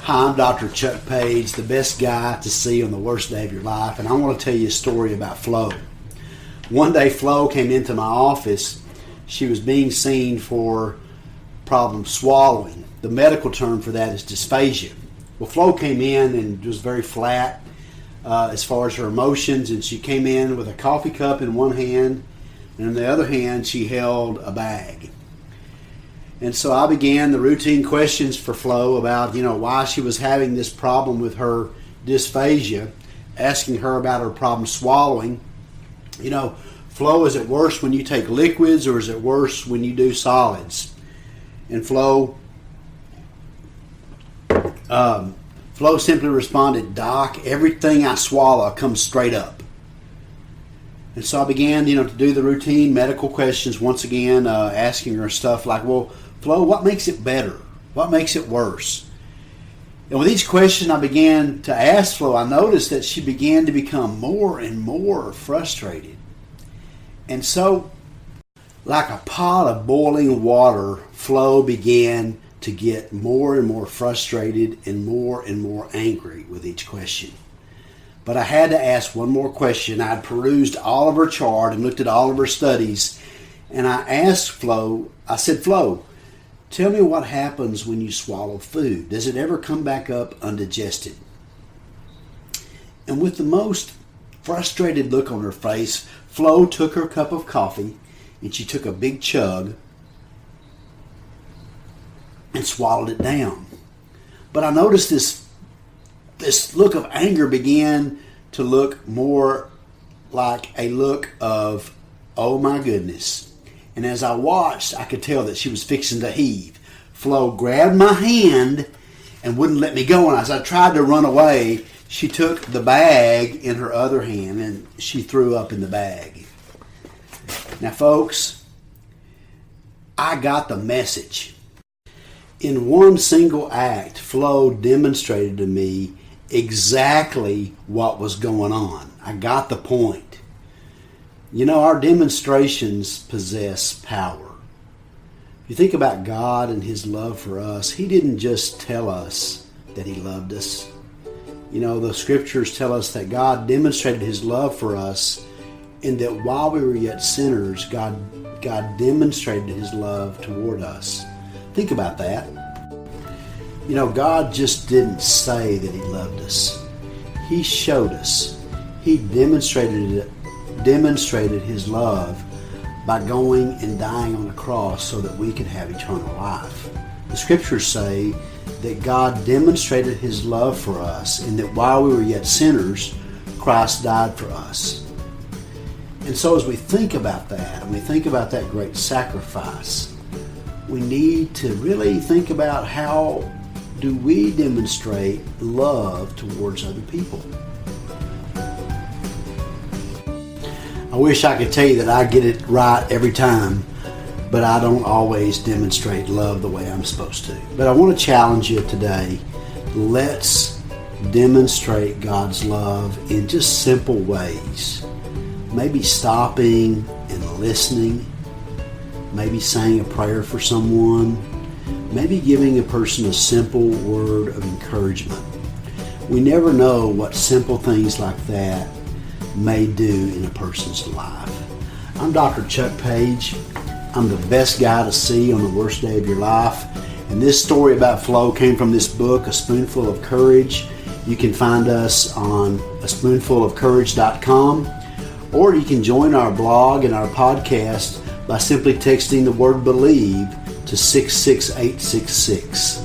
Hi, I'm Dr. Chuck Page, the best guy to see on the worst day of your life, and I want to tell you a story about Flo. One day, Flo came into my office. She was being seen for problem swallowing. The medical term for that is dysphagia. Well, Flo came in and was very flat as far as her emotions, and she came in with a coffee cup in one hand, and in the other hand, she held a bag. And so I began the routine questions for Flo about, why she was having this problem with her dysphagia, asking her about her problem swallowing. Flo, is it worse when you take liquids or is it worse when you do solids? And Flo simply responded, Doc, everything I swallow comes straight up. And so I began, to do the routine medical questions once again, asking her stuff like, well, Flo, what makes it better? What makes it worse? And with each question I began to ask Flo, I noticed that she began to become more and more frustrated. And so, like a pot of boiling water, Flo began to get more and more frustrated and more angry with each question. But I had to ask one more question. I had perused all of her chart and looked at all of her studies, and I asked Flo, I said, Flo, tell me what happens when you swallow food. Does it ever come back up undigested? And with the most frustrated look on her face, Flo took her cup of coffee and she took a big chug and swallowed it down. But I noticed this look of anger began to look more like a look of, oh my goodness. And as I watched, I could tell that she was fixing to heave. Flo grabbed my hand and wouldn't let me go. And as I tried to run away, she took the bag in her other hand and she threw up in the bag. Now, folks, I got the message. In one single act, Flo demonstrated to me exactly what was going on. I got the point. Our demonstrations possess power. If you think about God and His love for us, He didn't just tell us that He loved us. The scriptures tell us that God demonstrated His love for us in that while we were yet sinners, God demonstrated His love toward us. Think about that. God just didn't say that He loved us. He showed us. He demonstrated His love by going and dying on the cross so that we could have eternal life. The scriptures say that God demonstrated His love for us in that while we were yet sinners, Christ died for us. And so as we think about that, and we think about that great sacrifice, we need to really think about how do we demonstrate love towards other people. I wish I could tell you that I get it right every time, but I don't always demonstrate love the way I'm supposed to. But I want to challenge you today. Let's demonstrate God's love in just simple ways. Maybe stopping and listening. Maybe saying a prayer for someone. Maybe giving a person a simple word of encouragement. We never know what simple things like that may do in a person's life. I'm Dr. Chuck Page. I'm the best guy to see on the worst day of your life. And this story about Flo came from this book, A Spoonful of Courage. You can find us on aspoonfulofcourage.com, or you can join our blog and our podcast by simply texting the word BELIEVE to 66866.